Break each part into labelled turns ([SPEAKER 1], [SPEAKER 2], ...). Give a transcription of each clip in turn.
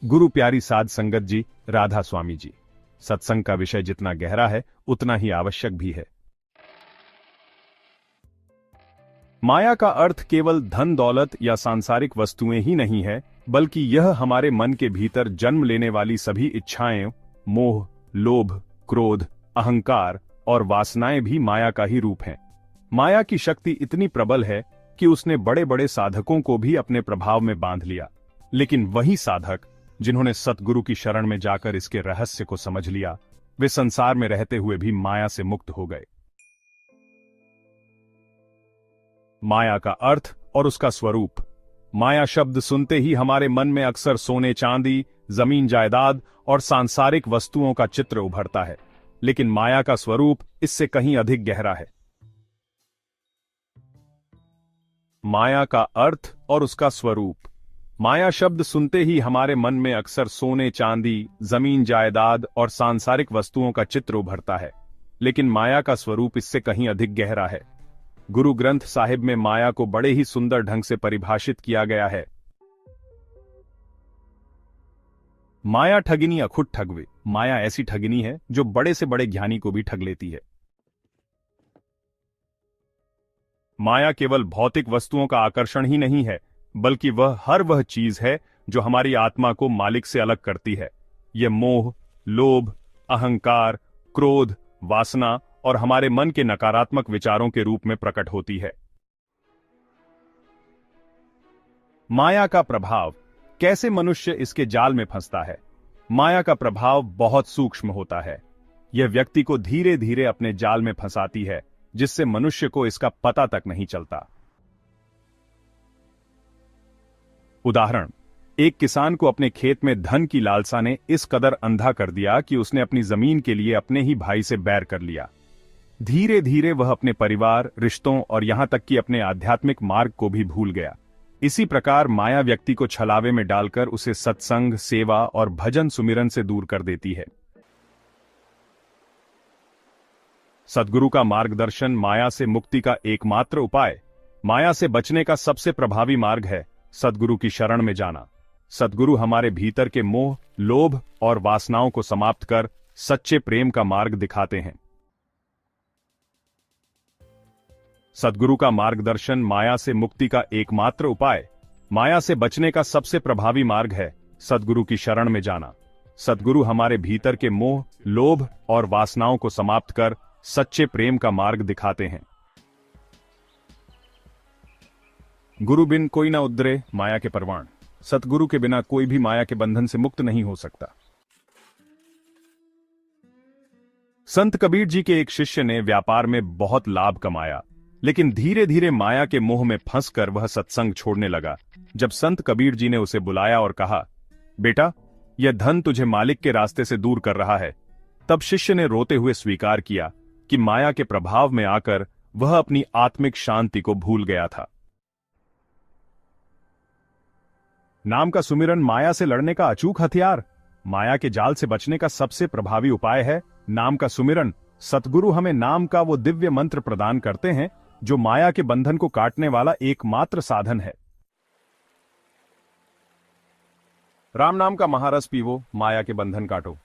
[SPEAKER 1] गुरु प्यारी साध संगत जी, राधा स्वामी जी, सत्संग का विषय जितना गहरा है उतना ही आवश्यक भी है। माया का अर्थ केवल धन दौलत या सांसारिक वस्तुएं ही नहीं है, बल्कि यह हमारे मन के भीतर जन्म लेने वाली सभी इच्छाएं, मोह, लोभ, क्रोध, अहंकार और वासनाएं भी माया का ही रूप हैं। माया की शक्ति इतनी प्रबल है कि उसने बड़े बड़े साधकों को भी अपने प्रभाव में बांध लिया, लेकिन वही साधक जिन्होंने सतगुरु की शरण में जाकर इसके रहस्य को समझ लिया, वे संसार में रहते हुए भी माया से मुक्त हो गए। माया का अर्थ और उसका स्वरूप। माया शब्द सुनते ही हमारे मन में अक्सर सोने चांदी, जमीन जायदाद और सांसारिक वस्तुओं का चित्र उभरता है, लेकिन माया का स्वरूप इससे कहीं अधिक गहरा है। माया का अर्थ और उसका स्वरूप। माया शब्द सुनते ही हमारे मन में अक्सर सोने चांदी, जमीन जायदाद और सांसारिक वस्तुओं का चित्र उभरता है, लेकिन माया का स्वरूप इससे कहीं अधिक गहरा है। गुरु ग्रंथ साहिब में माया को बड़े ही सुंदर ढंग से परिभाषित किया गया है। माया ठगिनी अखुट ठगवे। माया ऐसी ठगिनी है जो बड़े से बड़े ज्ञानी को भी ठग लेती है। माया केवल भौतिक वस्तुओं का आकर्षण ही नहीं है, बल्कि वह चीज है जो हमारी आत्मा को मालिक से अलग करती है। यह मोह, लोभ, अहंकार, क्रोध, वासना और हमारे मन के नकारात्मक विचारों के रूप में प्रकट होती है। माया का प्रभाव। कैसे मनुष्य इसके जाल में फंसता है। माया का प्रभाव बहुत सूक्ष्म होता है। यह व्यक्ति को धीरे धीरे अपने जाल में फंसाती है, जिससे मनुष्य को इसका पता तक नहीं चलता। उदाहरण, एक किसान को अपने खेत में धन की लालसा ने इस कदर अंधा कर दिया कि उसने अपनी जमीन के लिए अपने ही भाई से बैर कर लिया। धीरे धीरे वह अपने परिवार, रिश्तों और यहां तक कि अपने आध्यात्मिक मार्ग को भी भूल गया। इसी प्रकार माया व्यक्ति को छलावे में डालकर उसे सत्संग, सेवा और भजन सुमिरन से दूर कर देती है। सद्गुरु का मार्गदर्शन माया से मुक्ति का एकमात्र उपाय। माया से बचने का सबसे प्रभावी मार्ग है सद्गुरु की शरण में जाना। सद्गुरु हमारे भीतर के मोह, लोभ और वासनाओं को समाप्त कर सच्चे प्रेम का मार्ग दिखाते हैं। सद्गुरु का मार्गदर्शन माया से मुक्ति का एकमात्र उपाय। माया से बचने का सबसे प्रभावी मार्ग है सद्गुरु की शरण में जाना। सद्गुरु हमारे भीतर के मोह, लोभ और वासनाओं को समाप्त कर सच्चे प्रेम का मार्ग दिखाते हैं। गुरु बिन कोई ना उद्धरे माया के परवान। सतगुरु के बिना कोई भी माया के बंधन से मुक्त नहीं हो सकता। संत कबीर जी के एक शिष्य ने व्यापार में बहुत लाभ कमाया, लेकिन धीरे धीरे माया के मोह में फंसकर वह सत्संग छोड़ने लगा। जब संत कबीर जी ने उसे बुलाया और कहा, बेटा, यह धन तुझे मालिक के रास्ते से दूर कर रहा है, तब शिष्य ने रोते हुए स्वीकार किया कि माया के प्रभाव में आकर वह अपनी आत्मिक शांति को भूल गया था। नाम का सुमिरन माया से लड़ने का अचूक हथियार। माया के जाल से बचने का सबसे प्रभावी उपाय है नाम का सुमिरन। सतगुरु हमें नाम का वो दिव्य मंत्र प्रदान करते हैं जो माया के बंधन को काटने वाला एकमात्र साधन है। राम नाम का महारस पीवो, माया के बंधन काटो।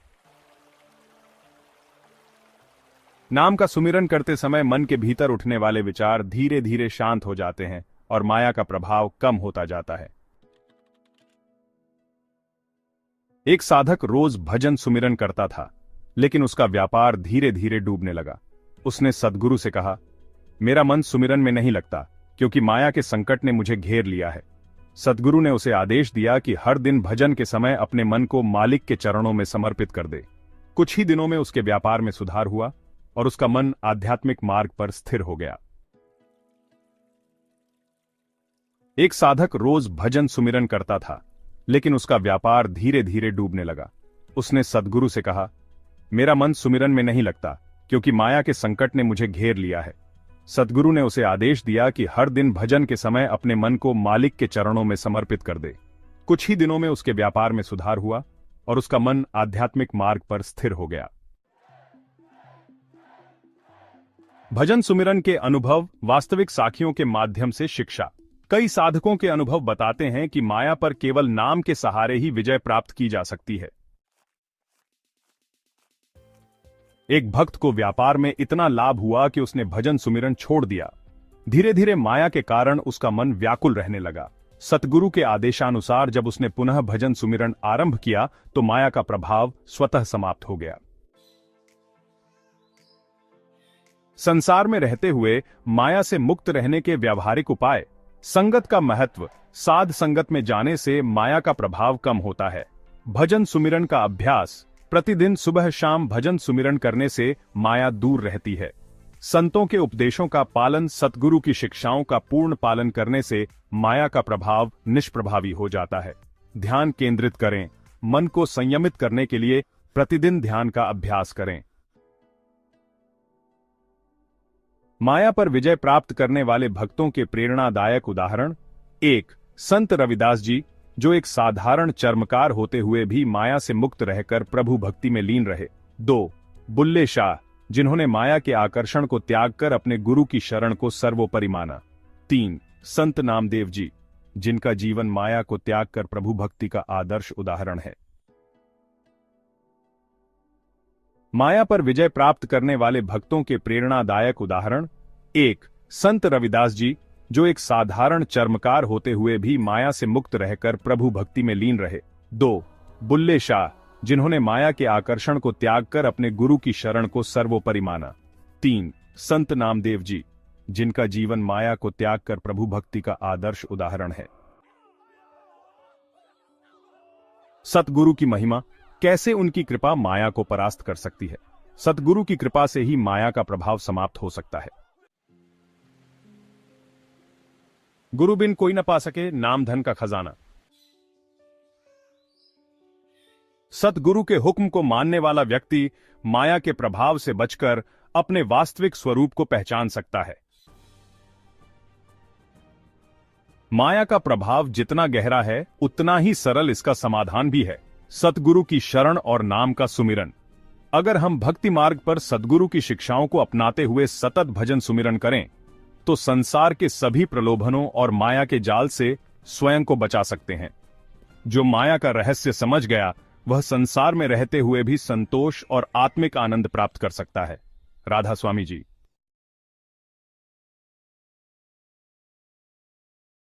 [SPEAKER 1] नाम का सुमिरन करते समय मन के भीतर उठने वाले विचार धीरे धीरे शांत हो जाते हैं और माया का प्रभाव कम होता जाता है। एक साधक रोज भजन सुमिरन करता था, लेकिन उसका व्यापार धीरे धीरे डूबने लगा। उसने सद्गुरु से कहा, मेरा मन सुमिरन में नहीं लगता क्योंकि माया के संकट ने मुझे घेर लिया है। सद्गुरु ने उसे आदेश दिया कि हर दिन भजन के समय अपने मन को मालिक के चरणों में समर्पित कर दे। कुछ ही दिनों में उसके व्यापार में सुधार हुआ और उसका मन आध्यात्मिक मार्ग पर स्थिर हो गया। एक साधक रोज भजन सुमिरन करता था, लेकिन उसका व्यापार धीरे धीरे डूबने लगा। उसने सद्गुरु से कहा, मेरा मन सुमिरन में नहीं लगता क्योंकि माया के संकट ने मुझे घेर लिया है। सद्गुरु ने उसे आदेश दिया कि हर दिन भजन के समय अपने मन को मालिक के चरणों में समर्पित कर दे। कुछ ही दिनों में उसके व्यापार में सुधार हुआ और उसका मन आध्यात्मिक मार्ग पर स्थिर हो गया। भजन सुमिरन के अनुभव वास्तविक साखियों के माध्यम से शिक्षा। कई साधकों के अनुभव बताते हैं कि माया पर केवल नाम के सहारे ही विजय प्राप्त की जा सकती है। एक भक्त को व्यापार में इतना लाभ हुआ कि उसने भजन सुमिरन छोड़ दिया। धीरे धीरे माया के कारण उसका मन व्याकुल रहने लगा। सतगुरु के आदेशानुसार जब उसने पुनः भजन सुमिरन आरंभ किया तो माया का प्रभाव स्वतः समाप्त हो गया। संसार में रहते हुए माया से मुक्त रहने के व्यावहारिक उपाय। संगत का महत्व। साध संगत में जाने से माया का प्रभाव कम होता है। भजन सुमिरन का अभ्यास। प्रतिदिन सुबह शाम भजन सुमिरन करने से माया दूर रहती है। संतों के उपदेशों का पालन। सतगुरु की शिक्षाओं का पूर्ण पालन करने से माया का प्रभाव निष्प्रभावी हो जाता है। ध्यान केंद्रित करें। मन को संयमित करने के लिए प्रतिदिन ध्यान का अभ्यास करें। माया पर विजय प्राप्त करने वाले भक्तों के प्रेरणादायक उदाहरण। 1. संत रविदास जी, जो एक साधारण चर्मकार होते हुए भी माया से मुक्त रहकर प्रभु भक्ति में लीन रहे। 2. बुल्ले शाह, जिन्होंने माया के आकर्षण को त्याग कर अपने गुरु की शरण को सर्वोपरि माना। 3. संत नामदेव जी, जिनका जीवन माया को त्याग कर प्रभु भक्ति का आदर्श उदाहरण है। माया पर विजय प्राप्त करने वाले भक्तों के प्रेरणादायक उदाहरण। 1. संत रविदास जी, जो एक साधारण चर्मकार होते हुए भी माया से मुक्त रहकर प्रभु भक्ति में लीन रहे। 2. बुल्ले शाह, जिन्होंने माया के आकर्षण को त्याग कर अपने गुरु की शरण को सर्वोपरि माना। 3. संत नामदेव जी, जिनका जीवन माया को त्याग कर प्रभु भक्ति का आदर्श उदाहरण है। सतगुरु की महिमा। कैसे उनकी कृपा माया को परास्त कर सकती है। सतगुरु की कृपा से ही माया का प्रभाव समाप्त हो सकता है। गुरु बिन कोई न पा सके नाम धन का खजाना। सतगुरु के हुक्म को मानने वाला व्यक्ति माया के प्रभाव से बचकर अपने वास्तविक स्वरूप को पहचान सकता है। माया का प्रभाव जितना गहरा है उतना ही सरल इसका समाधान भी है। सतगुरु की शरण और नाम का सुमिरन। अगर हम भक्ति मार्ग पर सतगुरु की शिक्षाओं को अपनाते हुए सतत भजन सुमिरन करें तो संसार के सभी प्रलोभनों और माया के जाल से स्वयं को बचा सकते हैं। जो माया का रहस्य समझ गया वह संसार में रहते हुए भी संतोष और आत्मिक आनंद प्राप्त कर सकता है। राधा स्वामी जी।